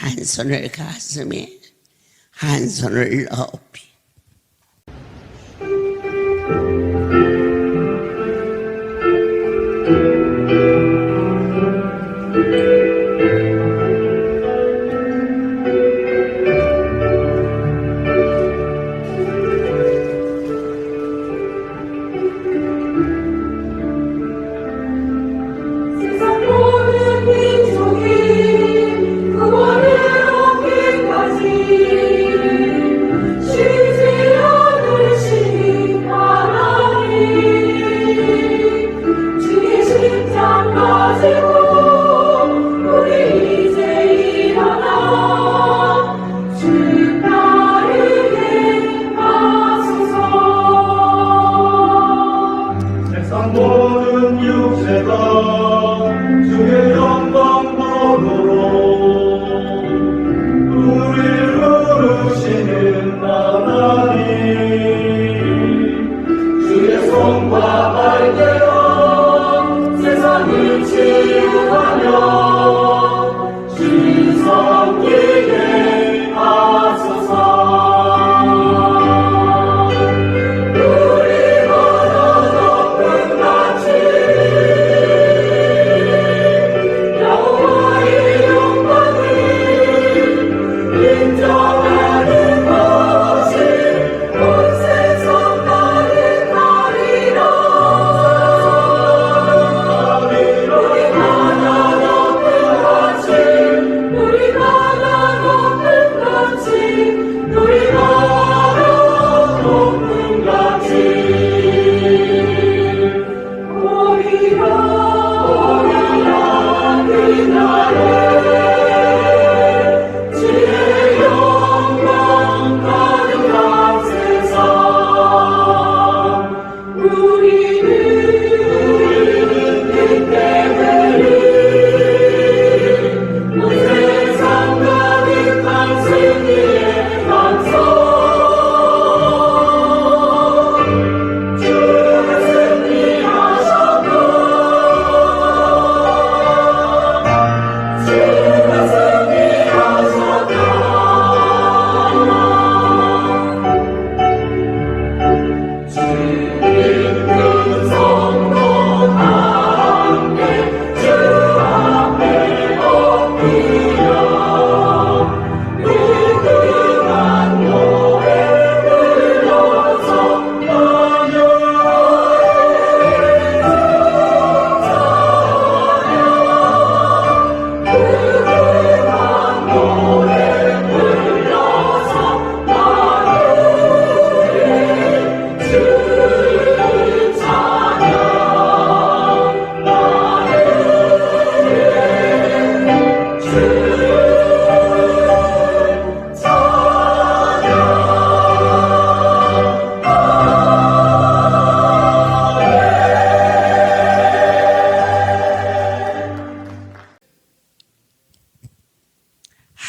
한 손을 가슴에, 한 손을 높이. 모든 육체가 주의 영광 보도록 우리를 부르시는 하나님, 주의 손과 발대로 세상을 치유하며 주님 섬기게 하소서.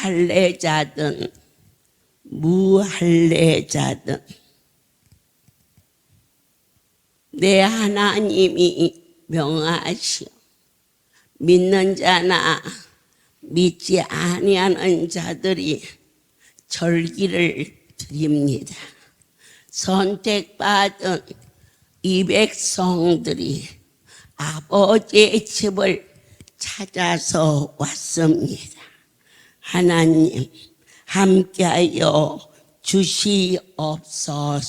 할례자든 무할례자든 내 하나님이 명하시오. 믿는 자나 믿지 아니하는 자들이 절기를 드립니다. 선택받은 이 백성들이 아버지의 집을 찾아서 왔습니다. 하나님 함께하여 주시옵소서.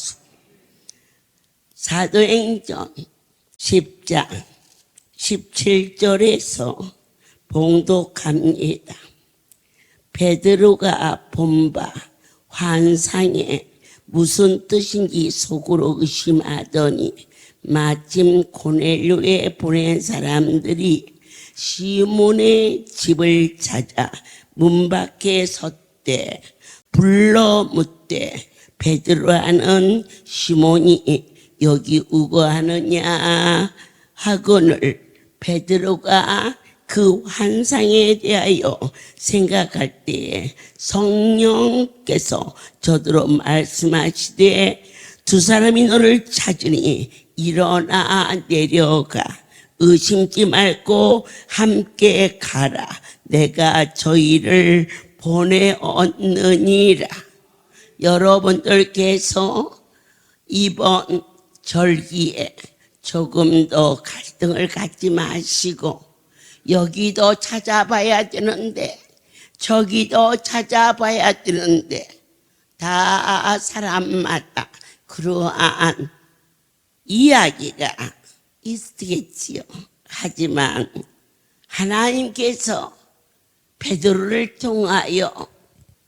사도행전 10장 17절에서 봉독합니다. 베드로가 본 바 환상에 무슨 뜻인지 속으로 의심하더니 마침 고넬료에 보낸 사람들이 시몬의 집을 찾아 문 밖에 섰대. 불러 묻되 베드로라는 시몬이 여기 우거하느냐 하거늘 베드로가 그 환상에 대하여 생각할 때에 성령께서 저더러 말씀하시되 두 사람이 너를 찾으니 일어나 내려가 의심지 말고 함께 가라. 내가 저희를 보내었느니라. 여러분들께서 이번 절기에 조금 더 갈등을 갖지 마시고 여기도 찾아봐야 되는데 저기도 찾아봐야 되는데 다 사람마다 그러한 이야기가 있겠지요. 하지만 하나님께서 베드로를 통하여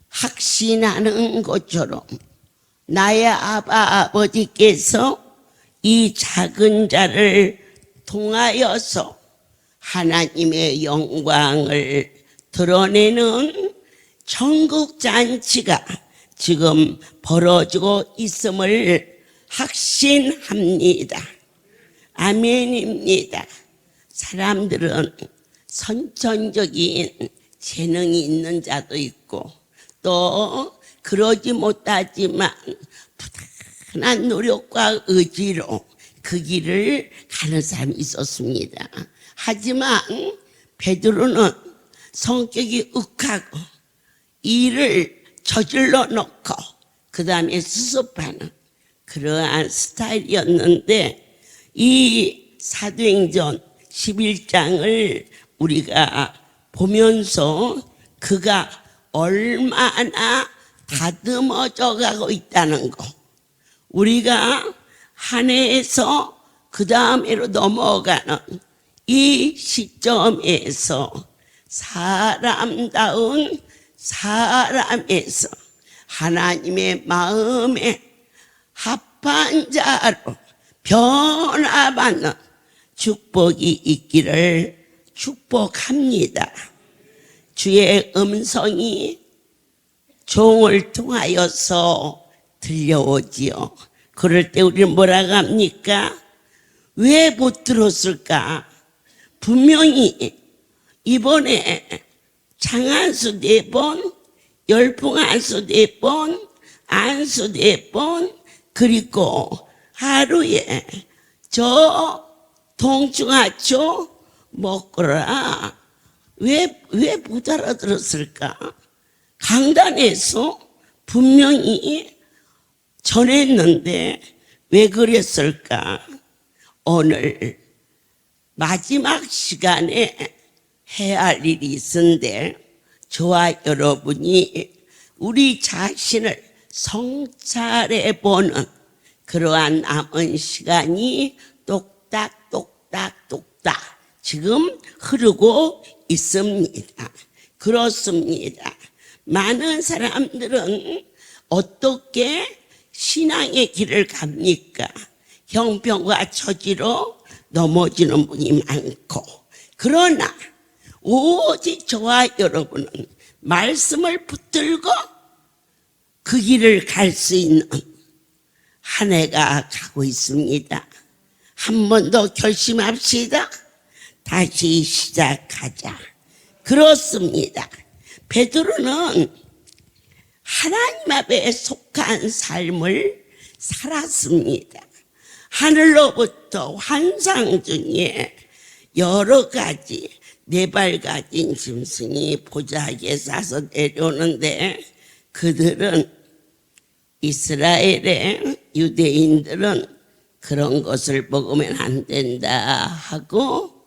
확신하는 것처럼 나의 아버지께서 이 작은 자를 통하여서 하나님의 영광을 드러내는 천국잔치가 지금 벌어지고 있음을 확신합니다. 아멘입니다. 사람들은 선천적인 재능이 있는 자도 있고 또 그러지 못하지만 부단한 노력과 의지로 그 길을 가는 사람이 있었습니다. 하지만 베드로는 성격이 욱하고 일을 저질러 놓고 그 다음에 수습하는 그러한 스타일이었는데 이 사도행전 11장을 우리가 보면서 그가 얼마나 다듬어져 가고 있다는 거, 우리가 한 해에서 그 다음에로 넘어가는 이 시점에서 사람다운 사람에서 하나님의 마음에 합한 자로 변화받는 축복이 있기를 축복합니다. 주의 음성이 종을 통하여서 들려오지요. 그럴 때 우리는 뭐라고 합니까? 왜 못 들었을까? 분명히 이번에 장안수 4번, 열풍안수 4번, 안수 4번, 그리고 하루에 저 동중하초 먹거라. 왜 못 알아들었을까? 강단에서 분명히 전했는데 왜 그랬을까? 오늘 마지막 시간에 해야 할 일이 있는데 저와 여러분이 우리 자신을 성찰해 보는 그러한 남은 시간이 똑딱 지금 흐르고 있습니다. 그렇습니다. 많은 사람들은 어떻게 신앙의 길을 갑니까? 형편과 처지로 넘어지는 분이 많고, 그러나 오직 저와 여러분은 말씀을 붙들고 그 길을 갈 수 있는 한 해가 가고 있습니다. 한 번 더 결심합시다. 다시 시작하자. 그렇습니다. 베드로는 하나님 앞에 속한 삶을 살았습니다. 하늘로부터 환상 중에 여러 가지 4발 가진 짐승이 보자기에 싸서 내려오는데 그들은 이스라엘의 유대인들은 그런 것을 먹으면 안 된다 하고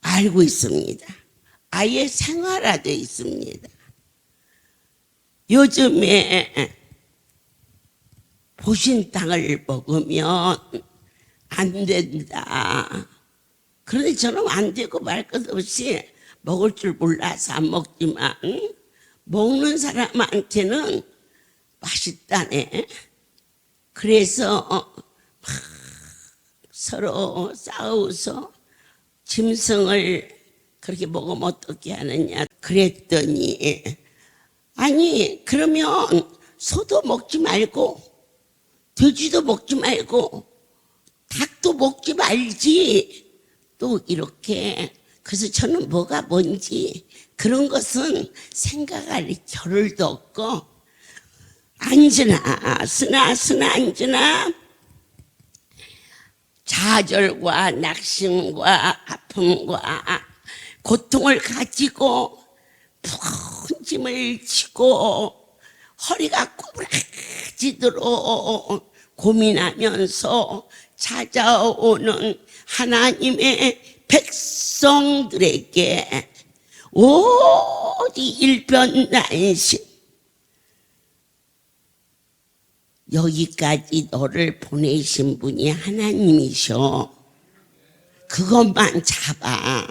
알고 있습니다. 아예 생활화되어 있습니다. 요즘에 보신 땅을 먹으면 안 된다. 그런데 저는 안 되고 말 것 없이 먹을 줄 몰라서 안 먹지만 먹는 사람한테는 맛있다네. 그래서 막 서로 싸워서 짐승을 그렇게 먹으면 어떻게 하느냐 그랬더니, 아니 그러면 소도 먹지 말고 돼지도 먹지 말고 닭도 먹지 말지, 또 이렇게. 그래서 저는 뭐가 뭔지 그런 것은 생각할 겨를도 없고, 앉으나 쓰나 앉으나 좌절과 낙심과 아픔과 고통을 가지고 푹 부르짖음을 치고 허리가 꼬부라지도록 고민하면서 찾아오는 하나님의 백성들에게 오직 일편단심, 여기까지 너를 보내신 분이 하나님이셔. 그것만 잡아.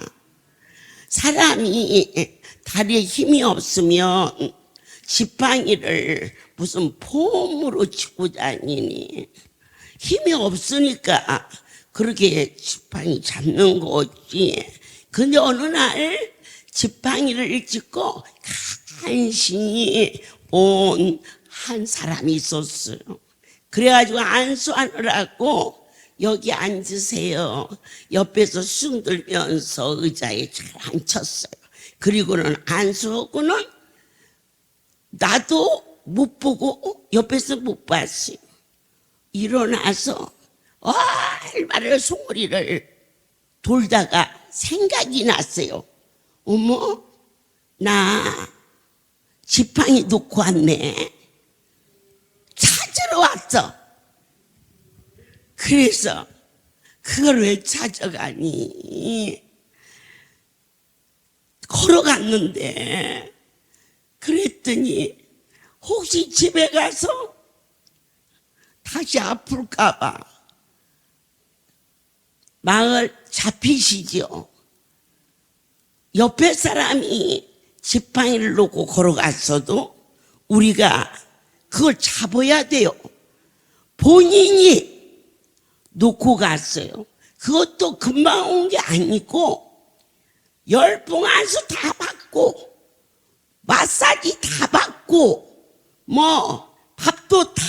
사람이 다리에 힘이 없으면 지팡이를 무슨 폼으로 짚고 다니니? 힘이 없으니까 그렇게 지팡이 잡는 거지. 근데 어느 날 지팡이를 짚고 간신히 온 한 사람이 있었어요. 그래가지고 안수하느라고 여기 앉으세요. 옆에서 쑥 들면서 의자에 잘 앉혔어요. 그리고는 안수하고는 나도 못 보고 옆에서 못 봤어요. 일어나서 얼마나 송어리를 돌다가 생각이 났어요. 어머, 나 지팡이 놓고 왔네. 찾으러 왔어. 그래서 그걸 왜 찾아가니? 걸어갔는데 그랬더니 혹시 집에 가서 다시 아플까봐 마을 잡히시죠? 옆에 사람이 지팡이를 놓고 걸어갔어도 우리가 그걸 잡아야 돼요. 본인이 놓고 갔어요. 그것도 금방 온 게 아니고 열풍 안수 다 받고 마사지 다 받고 뭐 밥도 다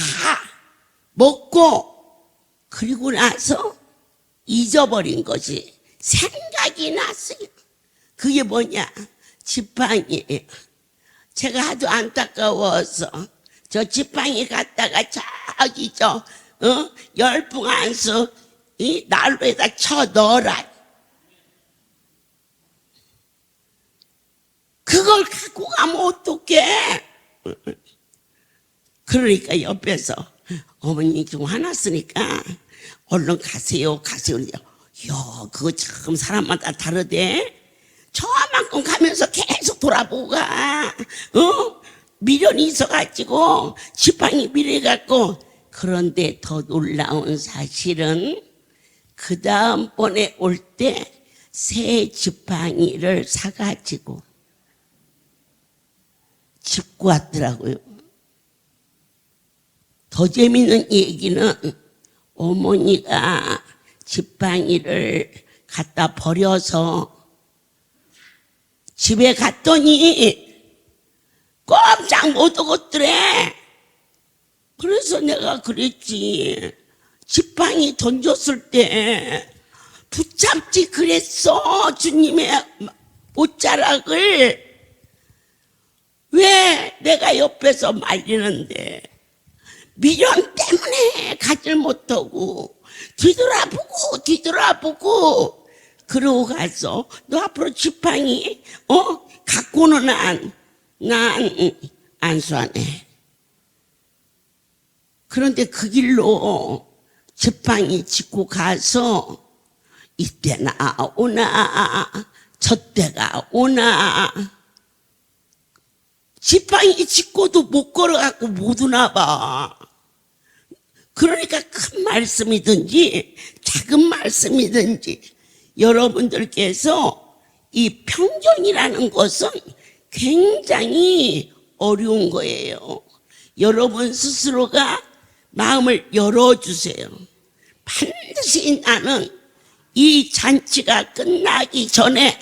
먹고 그리고 나서 잊어버린 거지. 생각이 났어요. 그게 뭐냐? 지팡이에요. 제가 하도 안타까워서 저 지팡이 갖다가 저기 열풍 안수 이 난로에다 쳐 넣어라. 그걸 갖고 가면 어떡해? 그러니까 옆에서 어머니 좀 화났으니까 얼른 가세요. 야, 그거 참 사람마다 다르대. 저만큼 가면서 계속 돌아보고 가. 미련이 있어가지고 지팡이 미래갖고. 그런데 더 놀라운 사실은 그 다음번에 올 때 새 지팡이를 사가지고 짚고 왔더라고요. 더 재밌는 얘기는 어머니가 지팡이를 갖다 버려서 집에 갔더니 꼼짝 못 하겠더래. 그래서 내가 그랬지. 지팡이 던졌을 때 붙잡지 그랬어. 주님의 옷자락을. 왜 내가 옆에서 말리는데 미련 때문에 가질 못하고 뒤돌아보고 그러고 가서 너 앞으로 지팡이 갖고는 난 안수하네. 그런데 그 길로 지팡이 짚고 가서 이때나 오나 저때가 오나 지팡이 짚고도 못 걸어갖고 못 오나 봐. 그러니까 큰 말씀이든지 작은 말씀이든지 여러분들께서 이 평정이라는 것은 굉장히 어려운 거예요. 여러분 스스로가 마음을 열어주세요. 반드시 나는 이 잔치가 끝나기 전에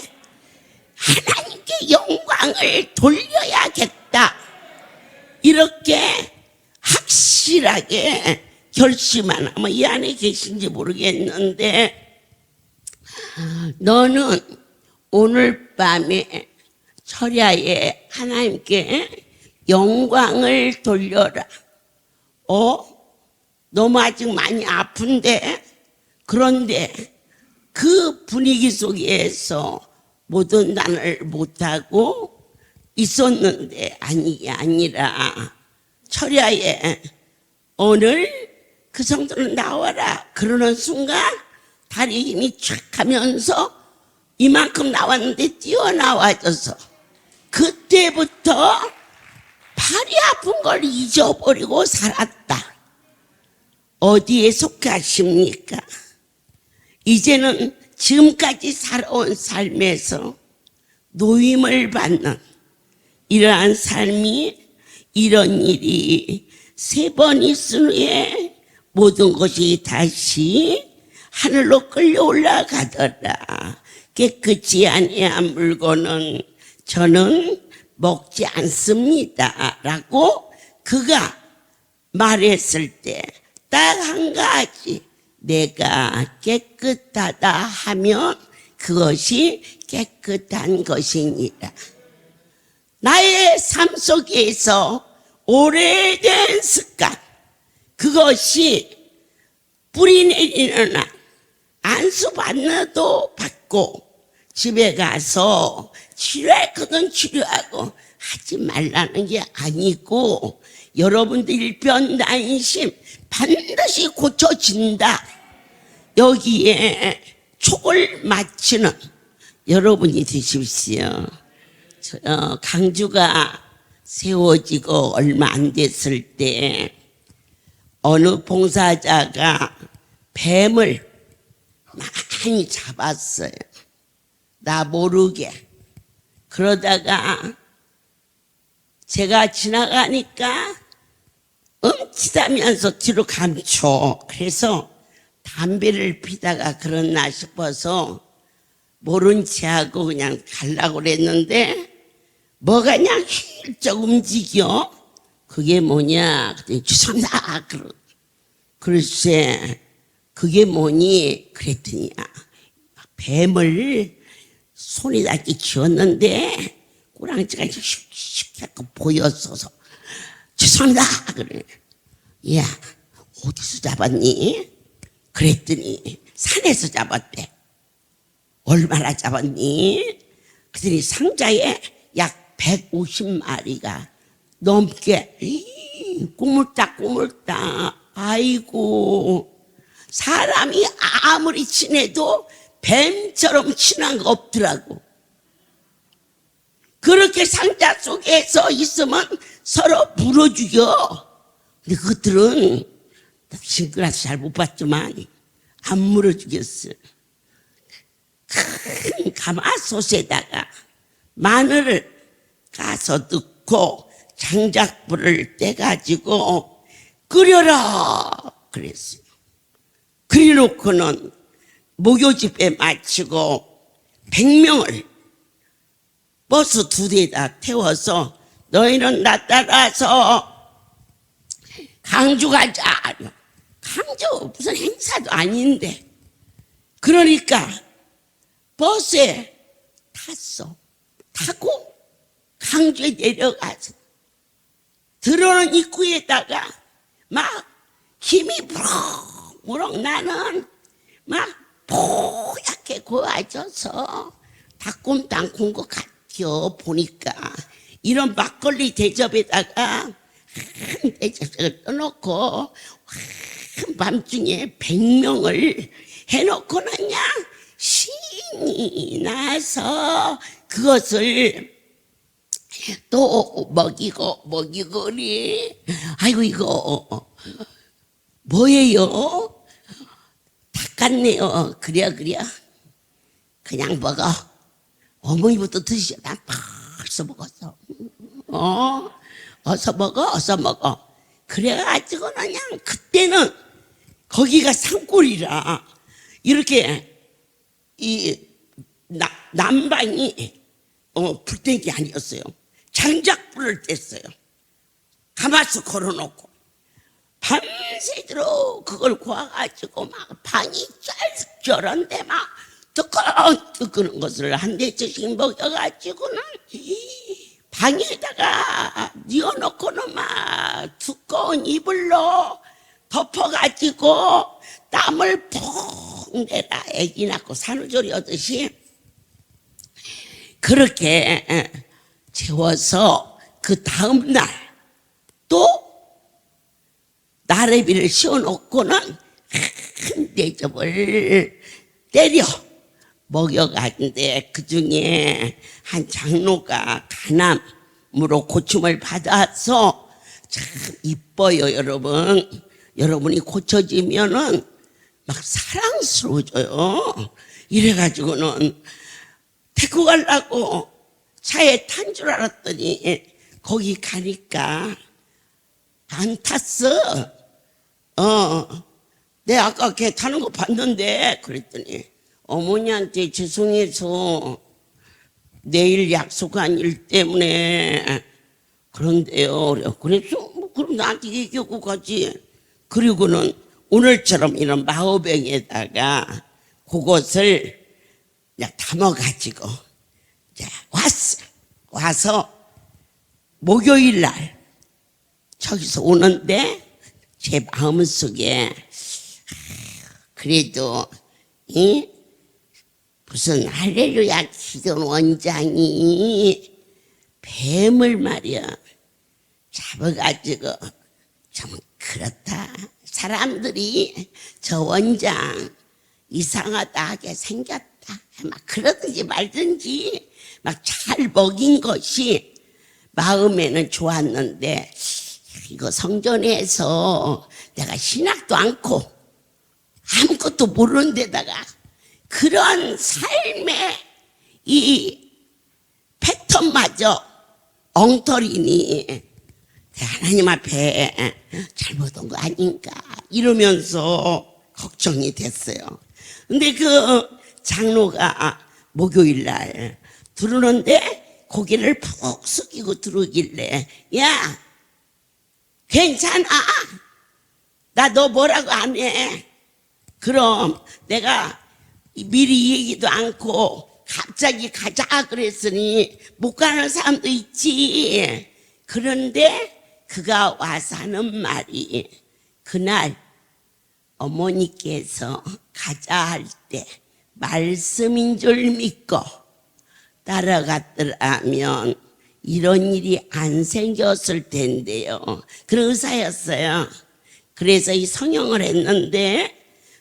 하나님께 영광을 돌려야겠다. 이렇게 확실하게 결심하나, 뭐 이 안에 계신지 모르겠는데, 너는 오늘 밤에 철야에 하나님께 영광을 돌려라. 너무 아직 많이 아픈데, 그런데 그 분위기 속에서 모든 단을 못하고 있었는데 이게 아니라 철야에 오늘 그 성도는 나와라 그러는 순간 다리 힘이 촥 하면서 이만큼 나왔는데 뛰어나와져서 그때부터 팔이 아픈 걸 잊어버리고 살았다. 어디에 속하십니까? 이제는 지금까지 살아온 삶에서 노임을 받는 이러한 삶이 이런 일이 3번 있은 후에 모든 것이 다시 하늘로 끌려 올라가더라. 깨끗이 아니한 물건은 저는 먹지 않습니다 라고 그가 말했을 때 딱 한 가지, 내가 깨끗하다 하면 그것이 깨끗한 것이니라. 나의 삶 속에서 오래된 습관, 그것이 뿌리 내리는 한 안수 받나도 받고 집에 가서 치료할 거는 치료하고 하지 말라는 게 아니고 여러분들 일편단심 반드시 고쳐진다. 여기에 촉을 맞추는 여러분이 되십시오. 강주가 세워지고 얼마 안 됐을 때 어느 봉사자가 뱀을 많이 잡았어요. 나 모르게. 그러다가 제가 지나가니까 훔치다면서 뒤로 감춰. 그래서 담배를 피다가 그랬나 싶어서 모른 체하고 그냥 가려고 그랬는데 뭐가 그냥 힐쩍 움직여. 그게 뭐냐 그랬더니 죄송합니다. 글쎄 그게 뭐니 그랬더니 뱀을 손에다 이렇게 쥐었는데 꼬랑지가 슉슉 보였어서 죄송합니다. 그래. 야 어디서 잡았니? 그랬더니 산에서 잡았대. 얼마나 잡았니? 그랬더니 상자에 약 150마리가 넘게. 꾸물딱 아이고, 사람이 아무리 친해도 뱀처럼 친한 거 없더라고. 그렇게 상자 속에서 있으면 서로 물어 죽여. 근데 그것들은 징그러서 잘 못 봤지만 안 물어 죽였어. 큰 가마솥에다가 마늘을 까서 넣고 장작불을 떼가지고 끓여라 그랬어요. 그래놓고는 목요집에 마치고 100명을 버스 2대에다 태워서 너희는 나 따라서 강주 가자. 강주 무슨 행사도 아닌데. 그러니까 버스에 탔어. 타고 강주에 내려가서 들어오는 입구에다가 막 힘이 무럭무럭 나는 막 뽀얗게 고와져서 닭곰탕 것 같죠. 보니까 이런 막걸리 대접에다가 한 대접을 떠놓고 한밤중에 100명을 해놓고는 그냥 신이 나서 그것을 또 먹이고니. 아이고 이거 뭐예요? 닭 같네요. 그래 그냥 먹어. 어머니부터 드시죠. 난 벌써 먹었어. 어서 먹어. 그래가지고 그냥 그때는 거기가 산골이라 이렇게 이 난방이 불된 게 아니었어요. 장작불을 뗐어요. 가마솥 걸어놓고 밤새도록 그걸 구워가지고 막 방이 쩔쩔한데 막 뜨끈뜨끈한 것을 한 대씩 먹여가지고는 방에다가 뉘어놓고는 막 두꺼운 이불로 덮어가지고 땀을 푹 내라. 애기 낳고 산후조리 하듯이 그렇게 재워서 그 다음 날 또 나래비를 씌워놓고는 큰 대접을 때려 먹여가는데, 그 중에 한 장로가 간암으로 고침을 받아서 참 이뻐요. 여러분이 고쳐지면은 막 사랑스러워져요. 이래가지고는 데리고 가려고 차에 탄 줄 알았더니 거기 가니까 안 탔어. 내 아까 걔 타는 거 봤는데, 그랬더니 어머니한테 죄송해서 내일 약속한 일 때문에 그런데요. 그래서 뭐 그럼 나한테 얘기하고 가지. 그리고는 오늘처럼 이런 마호병에다가 그것을 그냥 담아가지고 와서 목요일 날 저기서 오는데 제 마음속에 그래도 무슨 할렐루야 기도 원장이 뱀을 말이야 잡아가지고 좀 그렇다, 사람들이 저 원장 이상하다하게 생겼다 막 그러든지 말든지 막 잘 먹인 것이 마음에는 좋았는데, 이거 성전에서 내가 신학도 않고 아무것도 모르는 데다가 그런 삶의 이 패턴마저 엉터리니 하나님 앞에 잘못 온 거 아닌가 이러면서 걱정이 됐어요. 근데 그 장로가 목요일 날 들어오는데 고개를 푹 숙이고 들어오길래, 야 괜찮아, 나 너 뭐라고 안 해. 그럼 내가 미리 얘기도 않고 갑자기 가자 그랬으니 못 가는 사람도 있지. 그런데 그가 와서 하는 말이, 그날 어머니께서 가자 할 때 말씀인 줄 믿고 따라갔더라면 이런 일이 안 생겼을 텐데요. 그런 의사였어요. 그래서 이 성형을 했는데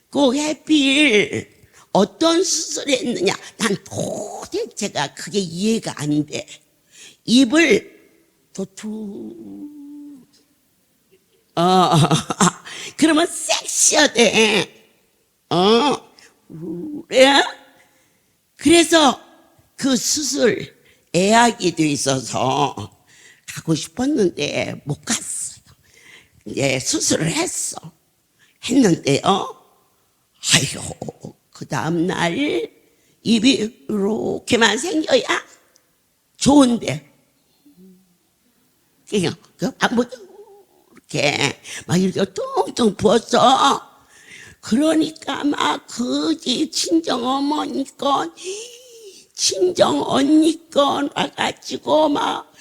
꼭 해필 어떤 수술을 했느냐, 난 도대체가 그게 이해가 안 돼. 입을 그러면 섹시하대. 그래? 그래서 그 수술 예약이 돼 있어서 가고 싶었는데 못 갔어요. 이제 수술을 했는데요. 아이고, 그 다음날 입이 이렇게만 생겨야 좋은데, 그냥 이렇게 막 이렇게 뚱뚱 부었어. 그러니까 막 그 집 친정 어머니 건, 친정 언니 건 와가지고 막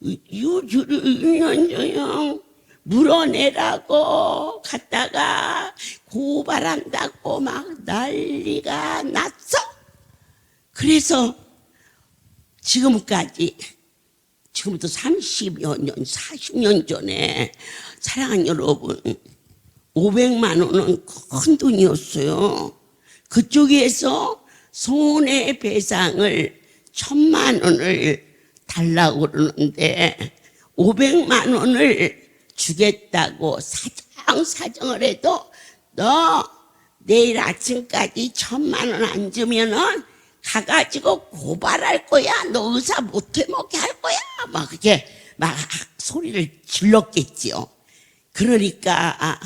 유주를 물어내라고 갔다가 고발한다고 막 난리가 났어. 그래서 지금부터 30여 년, 40년 전에 사랑하는 여러분, 500만 원은 큰 돈이었어요. 그쪽에서 손해배상을 1000만 원을 달라고 그러는데 500만 원을 주겠다고 사정을 해도 너 내일 아침까지 1000만 원 안 주면은 가가지고 고발할 거야. 너 의사 못해 먹게 할 거야. 막 그렇게 막 소리를 질렀겠지요. 그러니까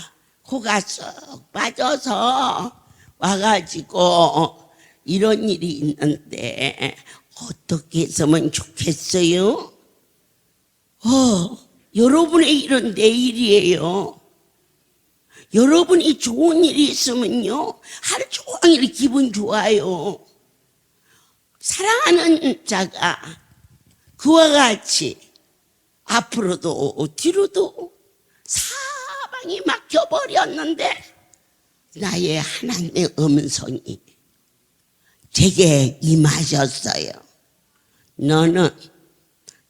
코가 쏙 빠져서 와가지고 이런 일이 있는데 어떻게 했으면 좋겠어요? 여러분의 일은 내일이에요. 여러분이 좋은 일이 있으면요, 하루 종일 기분 좋아요. 사랑하는 자가 그와 같이 앞으로도 뒤로도 사방이 막혀버렸는데 나의 하나님의 음성이 제게 임하셨어요. 너는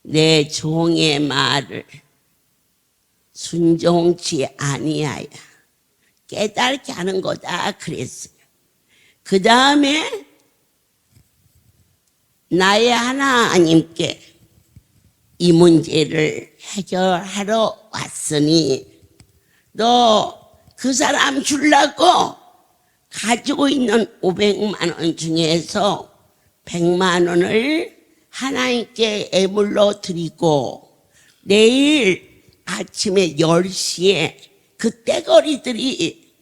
내 종의 말을 순종치 아니하여 깨닫게 하는 거다 그랬어요. 그 다음에 나의 하나님께 이 문제를 해결하러 왔으니 너 그 사람 주려고 가지고 있는 500만 원 중에서 100만 원을 하나님께 예물로 드리고 내일 아침에 10시에 그 떼거리들이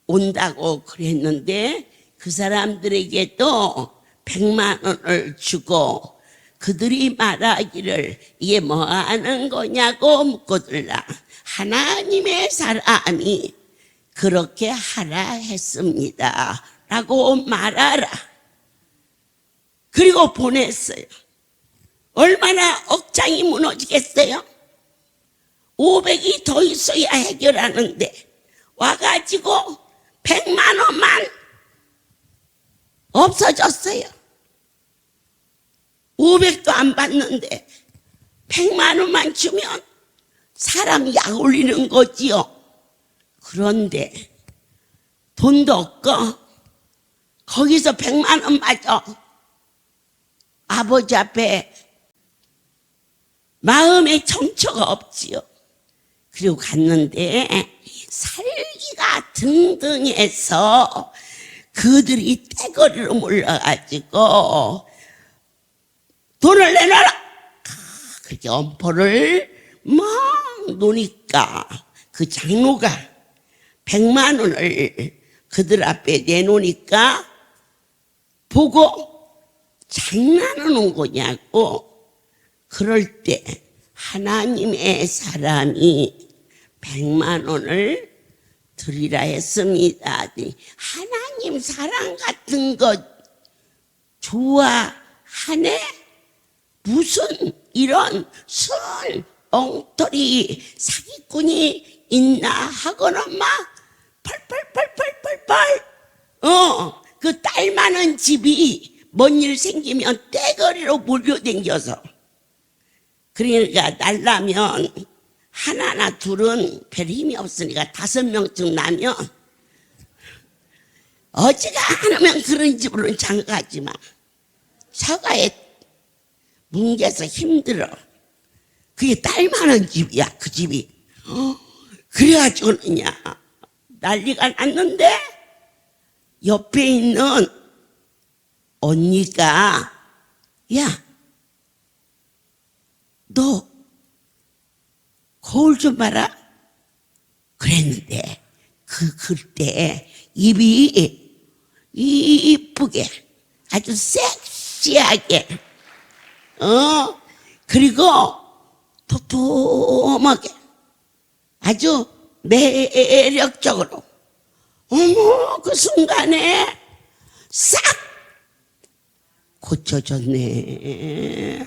온다고 그랬는데 그 사람들에게도 100만 원을 주고 그들이 말하기를 이게 뭐 하는 거냐고 묻거들라. 하나님의 사람이 그렇게 하라 했습니다 라고 말하라. 그리고 보냈어요. 얼마나 억장이 무너지겠어요? 500이 더 있어야 해결하는데 와가지고 100만 원만 없어졌어요. 500도 안 받는데 100만 원만 주면 사람 약 올리는 거지요. 그런데 돈도 없고 거기서 100만 원 마저 아버지 앞에 마음의 정처가 없지요. 그리고 갔는데 살기가 등등해서 그들이 떼거리로 몰려가지고 돈을 내놔라. 그렇게 엄포를 막 노니까 그 장로가 100만 원을 그들 앞에 내놓으니까 보고 장난하는 거냐고. 그럴 때 하나님의 사람이 100만 원을 드리라 했습니다. 하나님 사랑 같은 것 좋아하네? 무슨 이런 순 엉터리 사기꾼이 있나 하고는 막 펄펄펄펄펄펄 그 딸 많은 집이 뭔 일 생기면 떼거리로 몰려댕겨서 그러니까 날라면 하나나 둘은 별 힘이 없으니까 5명쯤 나면 어지간하면 그런 집으로는 장가가지만 서가에 뭉개서 힘들어. 그게 딸 많은 집이야 그 집이. 그래가지고 그냥 난리가 났는데 옆에 있는 언니가 야 너 거울 좀 봐라 그랬는데 그때 입이 이쁘게 아주 섹시하게 그리고 도톰하게 아주 매력적으로 어머 그 순간에 싹 고쳐졌네.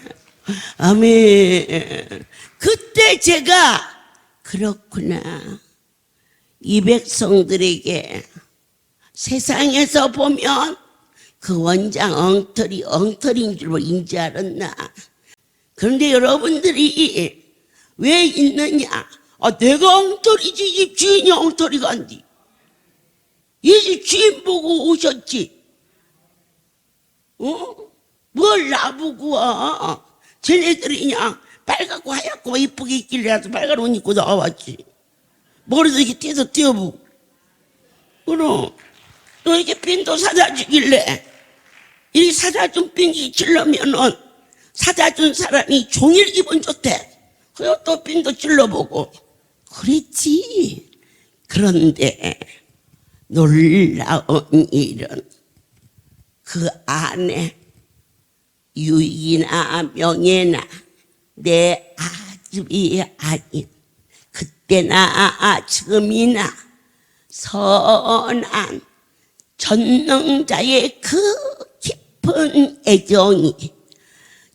아멘. 그때 제가 그렇구나. 이 백성들에게 세상에서 보면 그 원장 엉터리인 줄 인지 알았나. 그런데 여러분들이 왜 있느냐. 내가 엉터리지 집 주인이 엉터리가 안디. 이 집 주인 보고 오셨지. 뭘 나보고 와. 쟤네들이 그냥 빨갛고 하얗고 이쁘게 있길래 빨간 옷 입고 나와봤지. 머리도 이렇게 떼서 띄어보고. 그럼 또 이렇게 핀도 사다 주길래 이 사다 준 핀이 찔러면은 사다 준 사람이 종일 기분 좋대. 그래서 또 핀도 찔러보고 그랬지. 그런데 놀라운 일은 그 안에 유익이나 명예나 내 아집이 아닌 그때나 지금이나 선한 전능자의 그 깊은 애정이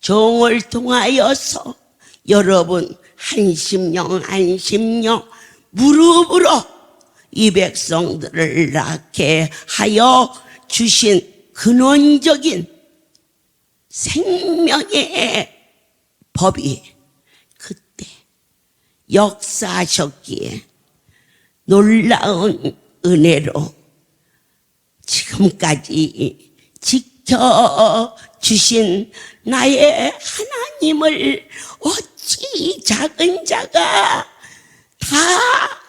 종을 통하여서 여러분 한심령 무릎으로 이 백성들을 낳게 하여 주신 근원적인 생명의 법이 그때 역사하셨기에 놀라운 은혜로 지금까지 지켜주신 나의 하나님을 어찌 작은 자가 다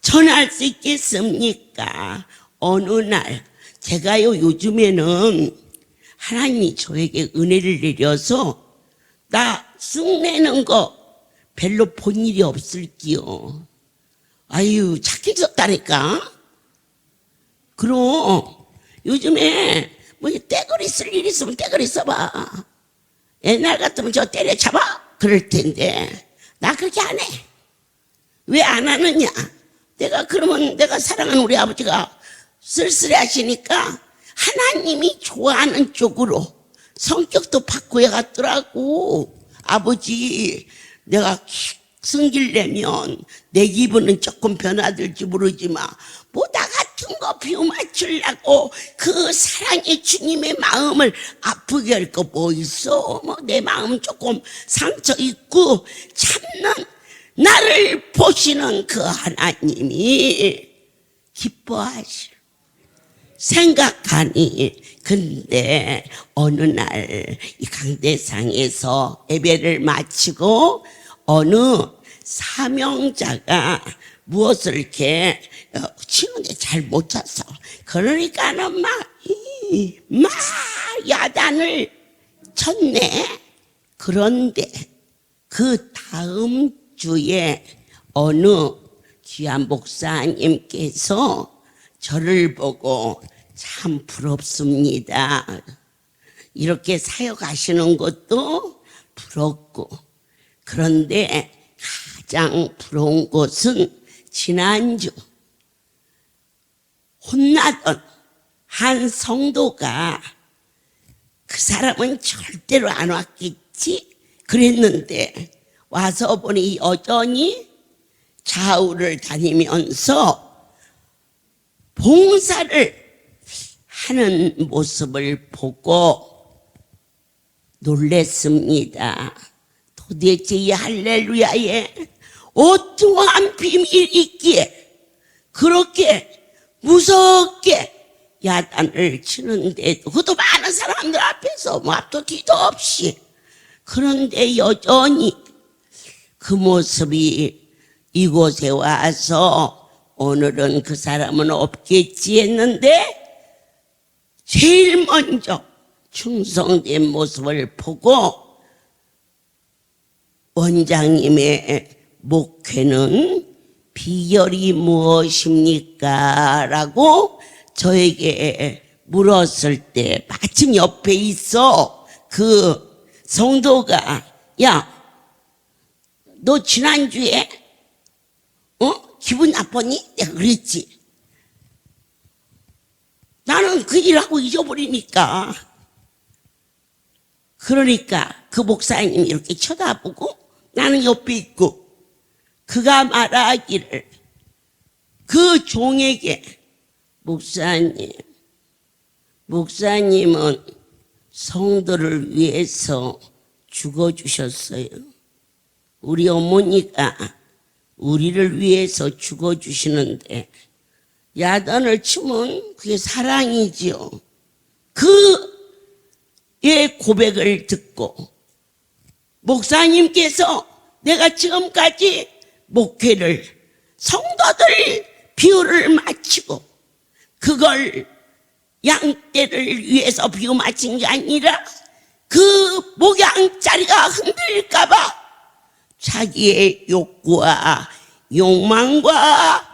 전할 수 있겠습니까? 어느 날 제가요 요즘에는 하나님이 저에게 은혜를 내려서 나 쑥내는 거 별로 본 일이 없을기요. 아유 착해졌다니까. 그럼 요즘에 뭐 떼거리 쓸 일 있으면 떼거리 써봐. 옛날 같으면 저 때려잡아 그럴 텐데 나 그렇게 안 해. 왜 안 하느냐? 내가 그러면 내가 사랑하는 우리 아버지가 쓸쓸해 하시니까 하나님이 좋아하는 쪽으로 성격도 바꿔야 갔더라고. 아버지 내가 승질내면 내 기분은 조금 변화될지 모르지만 뭐 나 같은 거 비유 맞추려고 그 사랑의 주님의 마음을 아프게 할 거 뭐 있어. 뭐 내 마음 조금 상처 있고 참는 나를 보시는 그 하나님이 기뻐하시오. 생각하니 근데 어느 날 이 강대상에서 예배를 마치고 어느 사명자가 무엇을 이렇게 치는데 잘 못 쳤어. 그러니까는 막 야단을 쳤네. 그런데 그 다음 주에 어느 귀한 목사님께서 저를 보고 참 부럽습니다. 이렇게 사역하시는 것도 부럽고 그런데 가장 부러운 것은 지난주 혼나던 한 성도가 그 사람은 절대로 안 왔겠지 그랬는데 와서 보니 여전히 좌우를 다니면서 봉사를 하는 모습을 보고 놀랬습니다. 도대체 이 할렐루야에 어떠한 비밀이 있기에 그렇게 무섭게 야단을 치는데도 그것도 많은 사람들 앞에서 뭐 앞도 뒤도 없이 그런데 여전히 그 모습이 이곳에 와서 오늘은 그 사람은 없겠지 했는데 제일 먼저 충성된 모습을 보고 원장님의 목회는 비결이 무엇입니까? 라고 저에게 물었을 때 마침 옆에 있어 그 성도가 야 너 지난주에 기분 나빴니? 내가 그랬지. 나는 그 일하고 잊어버리니까. 그러니까 그 목사님이 이렇게 쳐다보고 나는 옆에 있고 그가 말하기를 그 종에게 목사님은 성도를 위해서 죽어주셨어요. 우리 어머니가 우리를 위해서 죽어주시는데 야단을 치면 그게 사랑이지요. 그의 고백을 듣고 목사님께서 내가 지금까지 목회를 성도들 비유를 마치고 그걸 양떼를 위해서 비유 마친 게 아니라 그 목양자리가 흔들릴까봐 자기의 욕구와 욕망과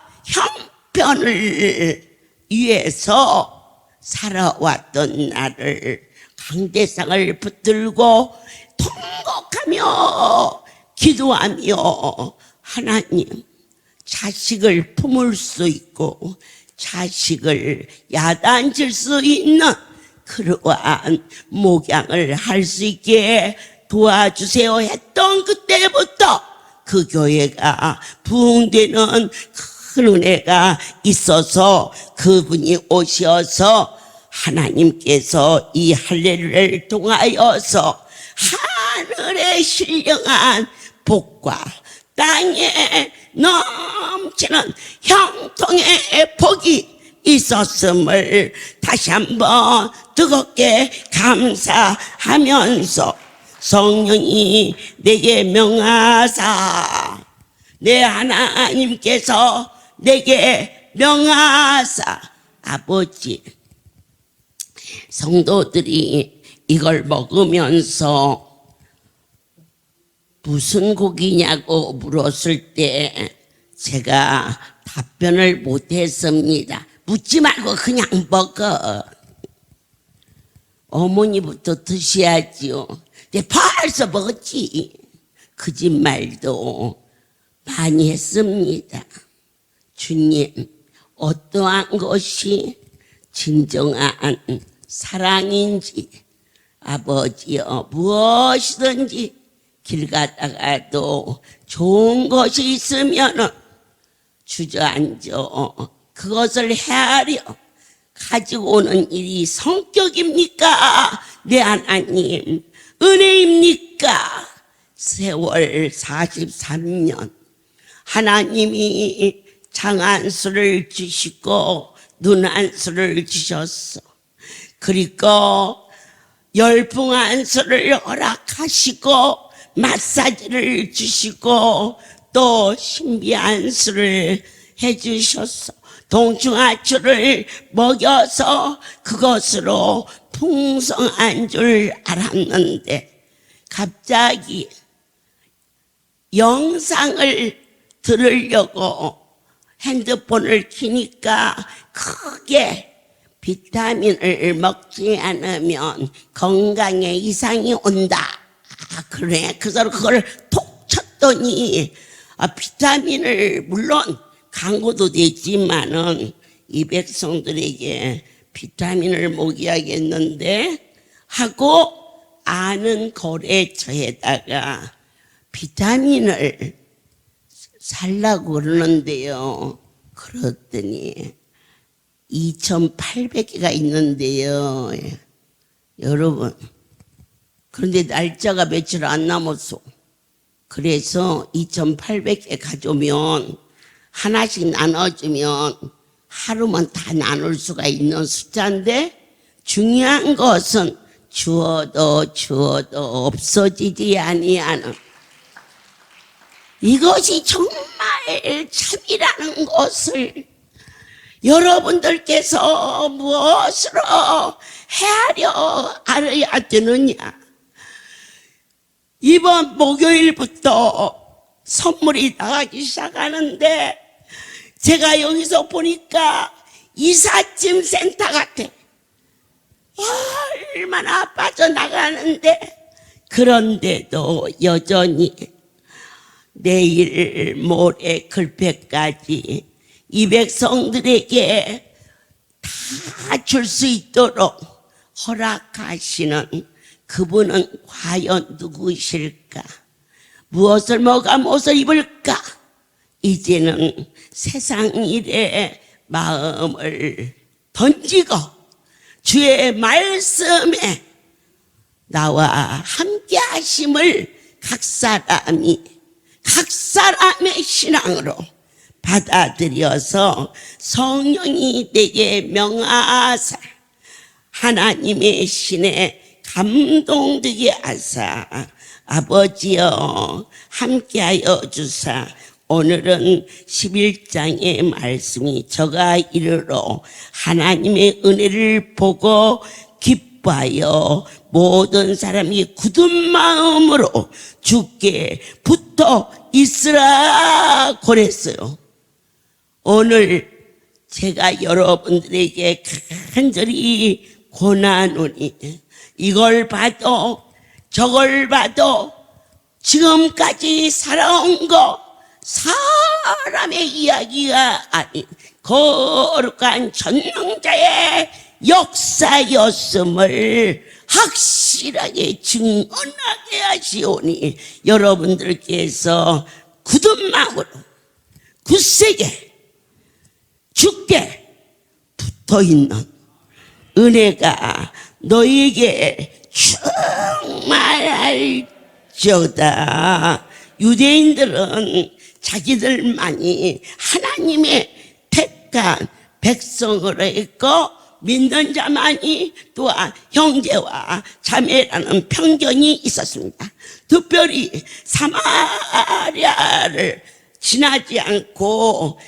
형편을 위해서 살아왔던 나를 강대상을 붙들고 통곡하며 기도하며 하나님 자식을 품을 수 있고 자식을 야단칠 수 있는 그러한 목양을 할 수 있게 도와주세요 했던 그때부터 그 교회가 부흥되는 큰 은혜가 있어서 그분이 오셔서 하나님께서 이 할례를 통하여서 하늘의 신령한 복과 땅에 넘치는 형통의 복이 있었음을 다시 한번 뜨겁게 감사하면서 성령이 내게 명하사 내 하나님께서 내게 명하사 아버지 성도들이 이걸 먹으면서 무슨 고기냐고 물었을 때 제가 답변을 못했습니다. 묻지 말고 그냥 먹어. 어머니부터 드셔야지요. 근데 벌써 먹었지. 거짓말도 많이 했습니다. 주님, 어떠한 것이 진정한 사랑인지 아버지여 무엇이든지 길 가다가도 좋은 것이 있으면 주저앉아 그것을 헤아려 가지고 오는 일이 성격입니까? 내 하나님 은혜입니까? 세월 43년 하나님이 장안수를 주시고 눈안수를 주셨어. 그리고 열풍안수를 허락하시고 마사지를 주시고 또 신비안수를 해주셨어. 동충하초를 먹여서 그것으로 풍성한 줄 알았는데 갑자기 영상을 들으려고 핸드폰을 켜니까 크게 비타민을 먹지 않으면 건강에 이상이 온다. 그래. 그래서 그걸 톡 쳤더니 비타민을 물론 광고도 되지만은 이 백성들에게 비타민을 먹여야겠는데 하고 아는 거래처에다가 비타민을 살라고 그러는데요. 그랬더니 2,800개가 있는데요. 여러분, 그런데 날짜가 며칠 안 남았어. 그래서 2,800개 가져오면 하나씩 나눠주면 하루만 다 나눌 수가 있는 숫자인데 중요한 것은 주어도 없어지지 아니하는 이것이 정말 참이라는 것을 여러분들께서 무엇으로 헤아려 알아야 되느냐. 이번 목요일부터 선물이 나가기 시작하는데 제가 여기서 보니까 이삿짐 센터 같아. 얼마나 빠져나가는데 그런데도 여전히 내일 모레 글패까지 이 백성들에게 다 줄 수 있도록 허락하시는 그분은 과연 누구실까? 무엇을 먹어 무엇을 입을까? 이제는 세상 일에 마음을 던지고 주의 말씀에 나와 함께 하심을 각 사람의 신앙으로 받아들여서 성령이 내게 명하사 하나님의 신에 감동되게 하사 아버지여 함께하여 주사 오늘은 11장의 말씀이 저가 이르러 하나님의 은혜를 보고 기뻐하여 모든 사람이 굳은 마음으로 주께 붙어 있으라 그랬어요. 오늘 제가 여러분들에게 간절히 권하노니 이걸 봐도 저걸 봐도 지금까지 살아온 거 사람의 이야기가 아닌 거룩한 전능자의 역사였음을 확실하게 증언하게 하시오니 여러분들께서 굳은 마음으로 굳세게 주께 붙어있는 은혜가 너에게 충만할 할지어다. 유대인들은 자기들만이 하나님의 택한 백성으로 했고, 믿는 자만이 또한 형제와 자매라는 편견이 있었습니다. 특별히 사마리아를 지나지 않고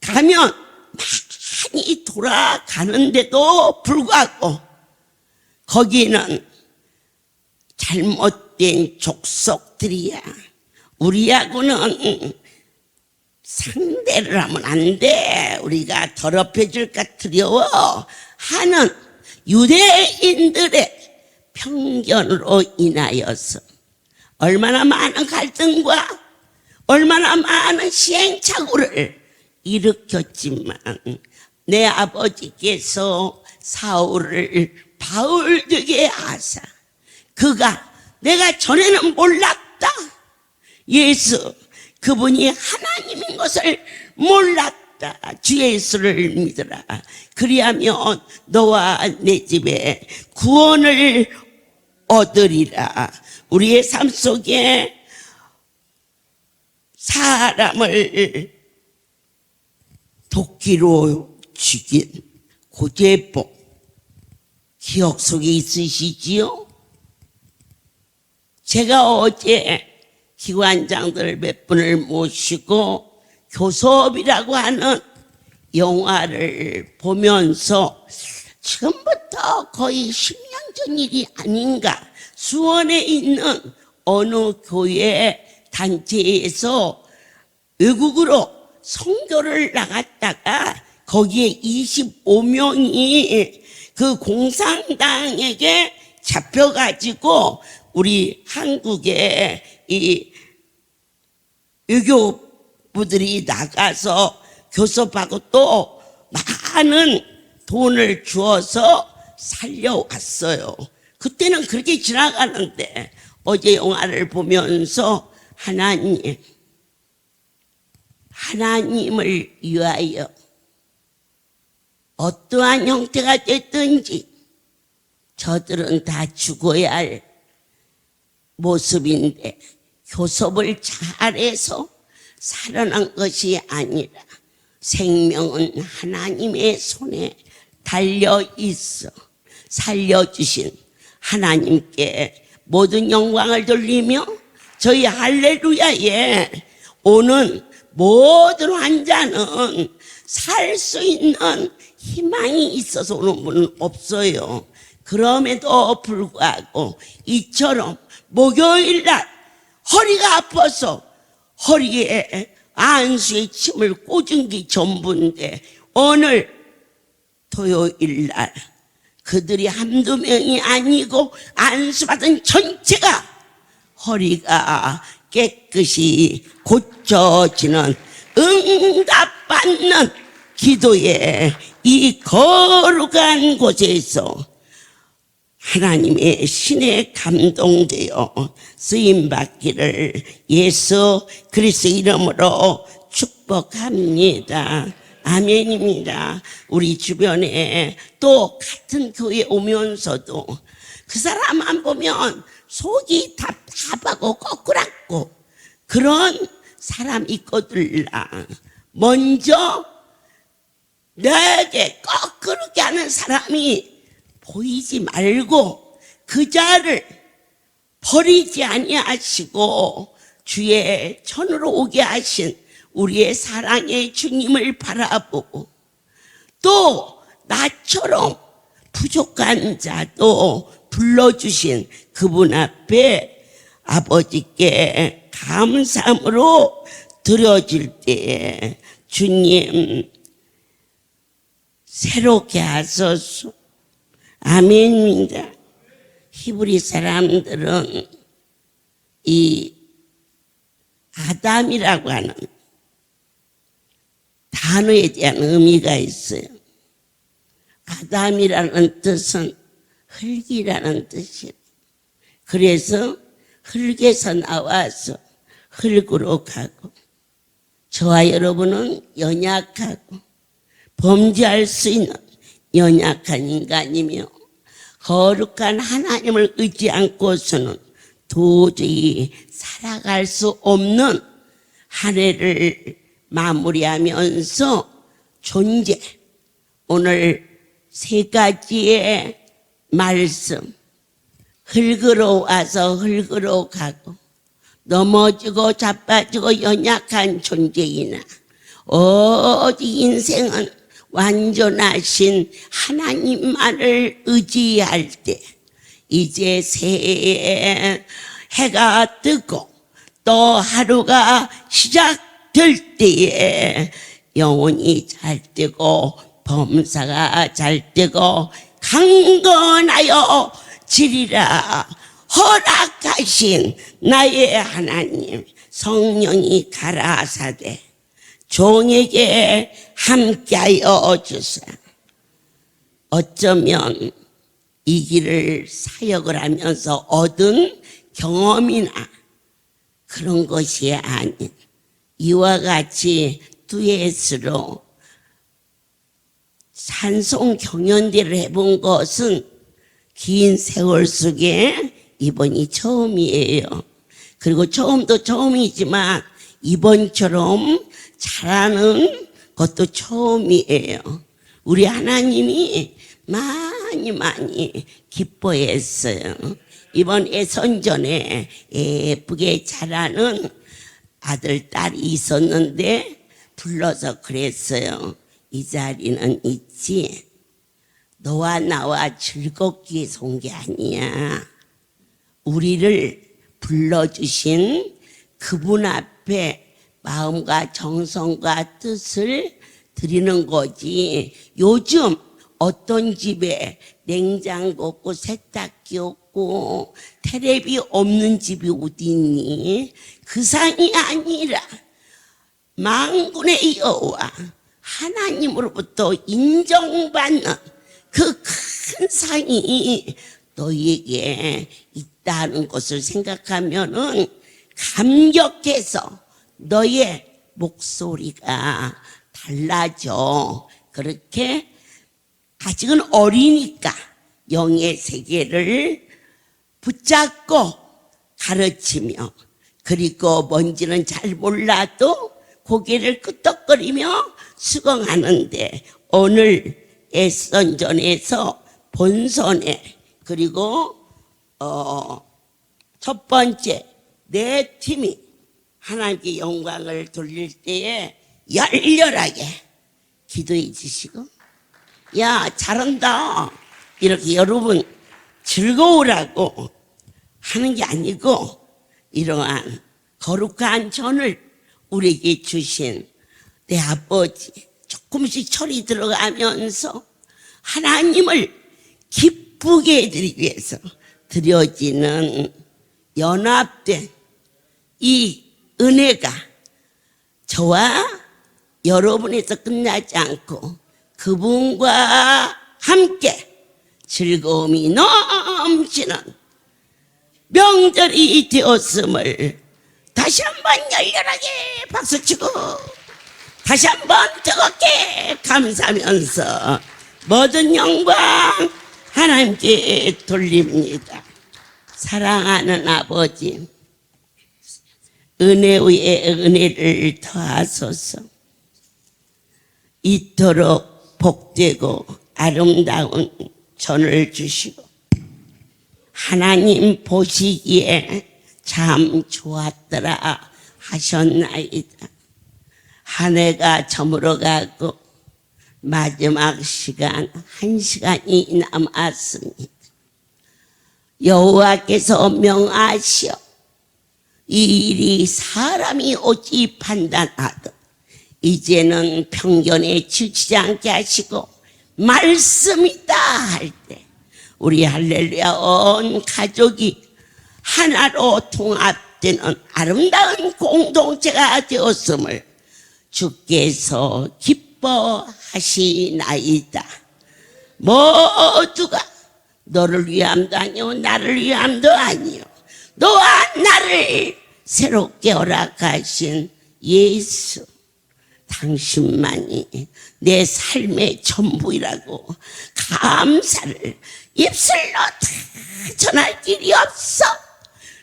가면 많이 돌아가는데도 불구하고 거기는 잘못된 족속들이야. 우리하고는 상대를 하면 안 돼. 우리가 더럽혀질까 두려워 하는 유대인들의 편견으로 인하여서 얼마나 많은 갈등과 얼마나 많은 시행착오를 일으켰지만, 내 아버지께서 사울을 바울 되게 하사 그가 내가 전에는 몰랐다. 예수 그분이 하나님인 것을 몰랐다. 주 예수를 믿으라. 그리하면 너와 내 집에 구원을 얻으리라. 우리의 삶 속에 사람을 도끼로 죽인 고재복 기억 속에 있으시지요? 제가 어제 기관장들 몇 분을 모시고 교섭이라고 하는 영화를 보면서 지금부터 거의 10년 전 일이 아닌가, 수원에 있는 어느 교회 단체에서 외국으로 선교를 나갔다가 거기에 25명이 그 공산당에게 잡혀가지고 우리 한국의 이 외교부들이 나가서 교섭하고 또 많은 돈을 주어서 살려왔어요. 그때는 그렇게 지나가는데 어제 영화를 보면서 하나님을 위하여 어떠한 형태가 됐든지 저들은 다 죽어야 할 모습인데 교섭을 잘해서 살아난 것이 아니라 생명은 하나님의 손에 달려 있어 살려주신 하나님께 모든 영광을 돌리며 저희 할렐루야에 오는 모든 환자는 살 수 있는 희망이 있어서 오는 분은 없어요. 그럼에도 불구하고 이처럼 목요일날 허리가 아파서 허리에 안수의 침을 꽂은 게 전부인데 오늘 토요일날 그들이 한두 명이 아니고 안수받은 전체가 허리가 깨끗이 고쳐지는 응답받는 기도의 이 거룩한 곳에서 하나님의 신에 감동되어 쓰임받기를 예수 그리스도 이름으로 축복합니다. 아멘입니다. 우리 주변에 또 같은 교회 오면서도 그 사람만 보면 속이 답답하고 거꾸랗고 그런 사람 있거들라. 먼저 내게 거꾸르게 하는 사람이 보이지 말고 그 자를 버리지 아니하시고 주의 천으로 오게 하신 우리의 사랑의 주님을 바라보고 또 나처럼 부족한 자도 불러주신 그분 앞에 아버지께 감사함으로 드려질 때에 주님 새롭게 하소서. 아멘입니다. 히브리 사람들은 이 아담이라고 하는 단어에 대한 의미가 있어요. 아담이라는 뜻은 흙이라는 뜻이에요. 그래서 흙에서 나와서 흙으로 가고 저와 여러분은 연약하고 범죄할 수 있는 연약한 인간이며 거룩한 하나님을 의지 않고서는 도저히 살아갈 수 없는 한 해를 마무리하면서 존재, 오늘 세 가지의 말씀, 흙으로 와서 흙으로 가고 넘어지고 자빠지고 연약한 존재이나 오직 인생은 완전하신 하나님만을 의지할 때 이제 새해 해가 뜨고 또 하루가 시작될 때에 영혼이 잘 되고 범사가 잘 되고 강건하여 지리라 허락하신 나의 하나님 성령이 가라사대 종에게 함께하여 주사. 어쩌면 이 길을 사역을 하면서 얻은 경험이나 그런 것이 아닌 이와 같이 듀엣으로 찬송 경연대를 해본 것은 긴 세월 속에 이번이 처음이에요. 그리고 처음도 처음이지만 이번처럼 잘하는 것도 처음이에요. 우리 하나님이 많이 기뻐했어요. 이번 예선전에 예쁘게 잘하는 아들, 딸이 있었는데 불러서 그랬어요. 이 자리는 있지. 너와 나와 즐겁게 선 게 아니야. 우리를 불러주신 그분 앞에 마음과 정성과 뜻을 드리는 거지. 요즘 어떤 집에 냉장고 없고 세탁기 없고 텔레비 없는 집이 어디 있니? 그 상이 아니라 만군의 여호와 하나님으로부터 인정받는 그 큰 상이 너에게 있다는 것을 생각하면은 감격해서 너의 목소리가 달라져. 그렇게 아직은 어리니까 영의 세계를 붙잡고 가르치며, 그리고 뭔지는 잘 몰라도 고개를 끄덕거리며 수긍하는데, 오늘 예선전에서 본선에, 그리고 첫 번째 내 팀이 하나님께 영광을 돌릴 때에 열렬하게 기도해 주시고, 야 잘한다 이렇게 여러분 즐거우라고 하는 게 아니고, 이러한 거룩한 전을 우리에게 주신 내 아버지, 조금씩 철이 들어가면서 하나님을 기쁘게 해드리기 위해서 드려지는 연합된 이 은혜가 저와 여러분에서 끝나지 않고 그분과 함께 즐거움이 넘치는 명절이 되었음을 다시 한번 열렬하게 박수치고 다시 한번 뜨겁게 감사하면서 모든 영광 하나님께 돌립니다. 사랑하는 아버지, 은혜 위에 은혜를 더하소서. 이토록 복되고 아름다운 전을 주시고 하나님 보시기에 참 좋았더라 하셨나이다. 한 해가 저물어가고 마지막 시간 1시간이 남았습니다. 여호와께서 명하시어 이 일이 사람이 어찌 판단하든 이제는 편견에 치우치지 않게 하시고 말씀이다 할 때 우리 할렐루야 온 가족이 하나로 통합되는 아름다운 공동체가 되었음을 주께서 기뻐하시나이다. 모두가 너를 위함도 아니요 나를 위함도 아니요 너와 나를 새롭게 허락하신 예수, 당신만이 내 삶의 전부이라고 감사를 입술로 다 전할 길이 없어.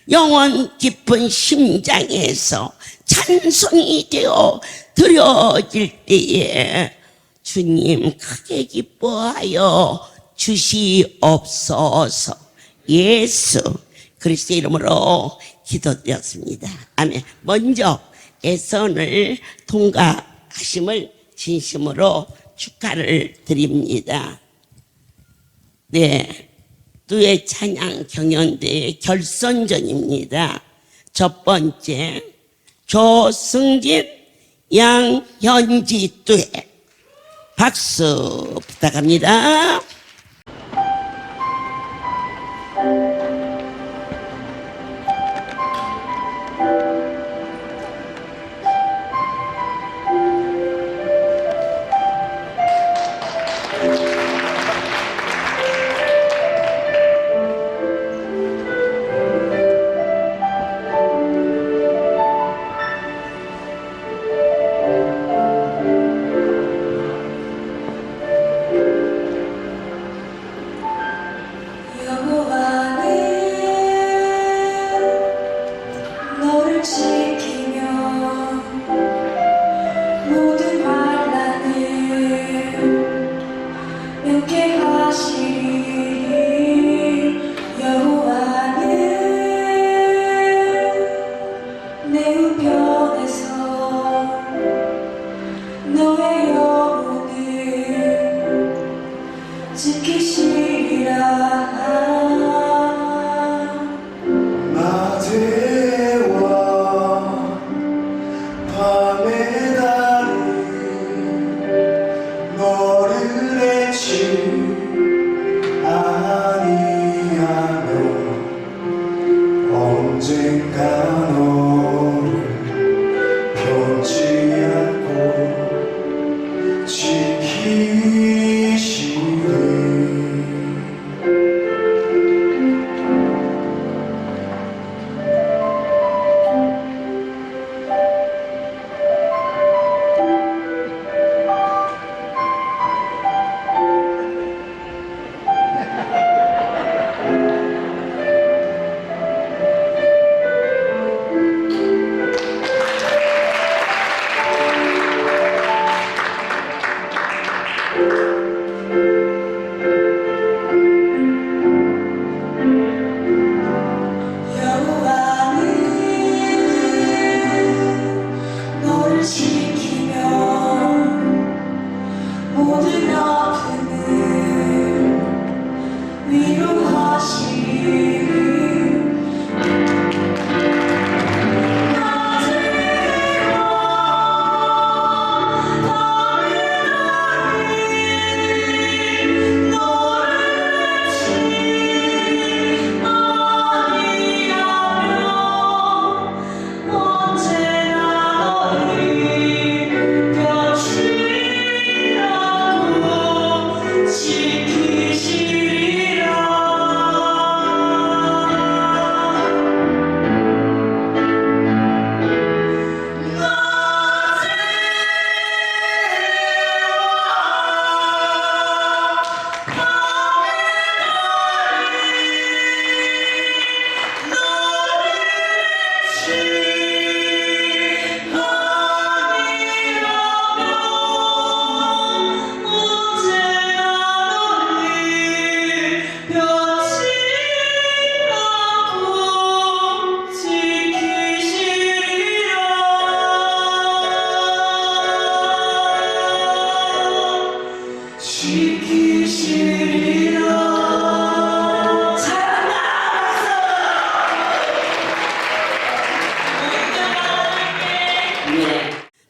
영원 깊은 심장에서 찬송이 되어 드려질 때에 주님 크게 기뻐하여 주시옵소서. 예수 그리스도의 이름으로 기도드렸습니다. 아멘. 먼저 예선을 통과하심을 진심으로 축하를 드립니다. 네, 두의 찬양 경연대회 결선전입니다. 첫 번째 조승진 양현지 두회 박수 부탁합니다.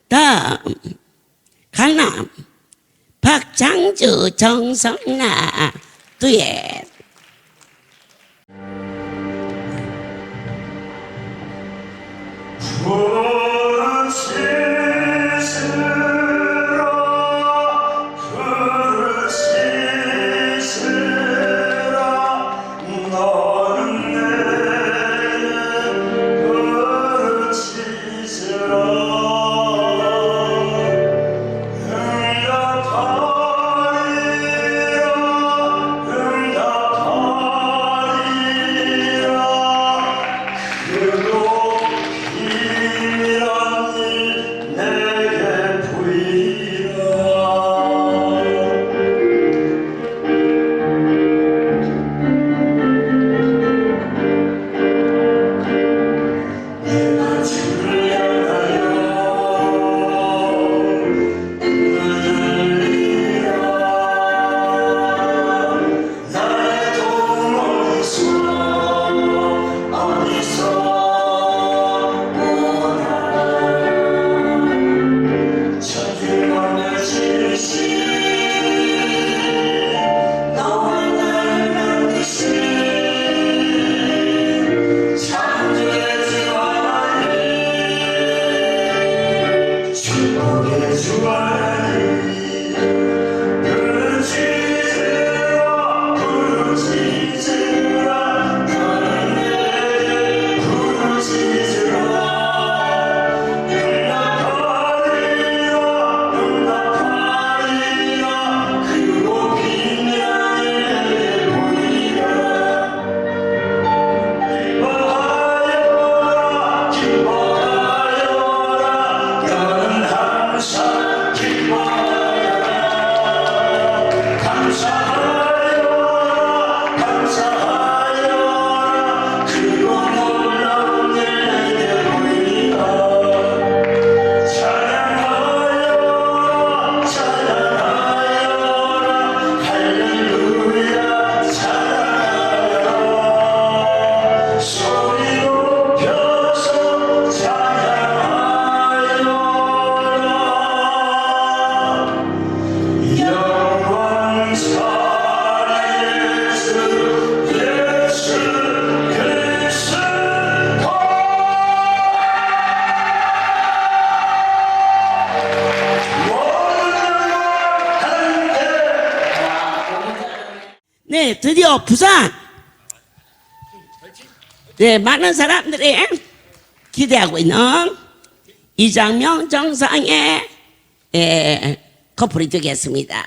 다음 강남 박장주 정성나 듀엣. 응답하리라 네, 드디어 부산. 네, 많은 사람들이 기대하고 있는 이장명 정상의 커플이 되겠습니다.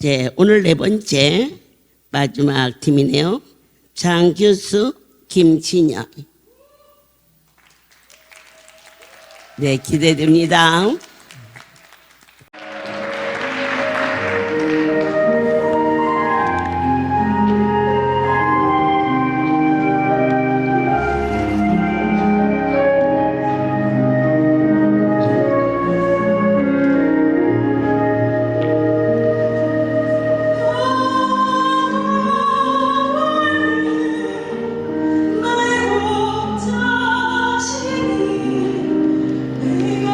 네, 오늘 네 번째 마지막 팀이네요. 장규수, 김진영. 네, 기대됩니다. 나의 목자시니 내가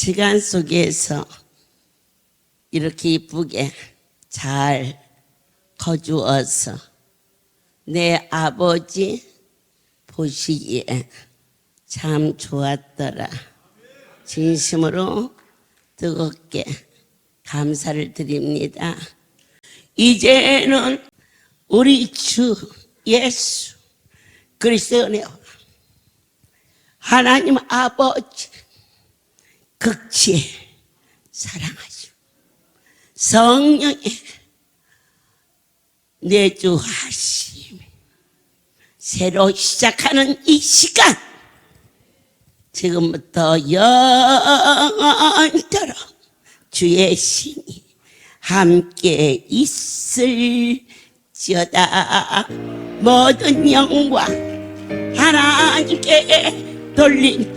시간 속에서 이렇게 이쁘게 잘 거주어서 내 아버지 보시기에 참 좋았더라. 진심으로 뜨겁게 감사를 드립니다. 이제는 우리 주 예수 그리스도의 은혜와 하나님 아버지 극치에 사랑하시고 성령의 내주하심이 새로 시작하는 이 시간 지금부터 영원토록 주의 신이 함께 있을지어다. 모든 영광 하나님께 돌린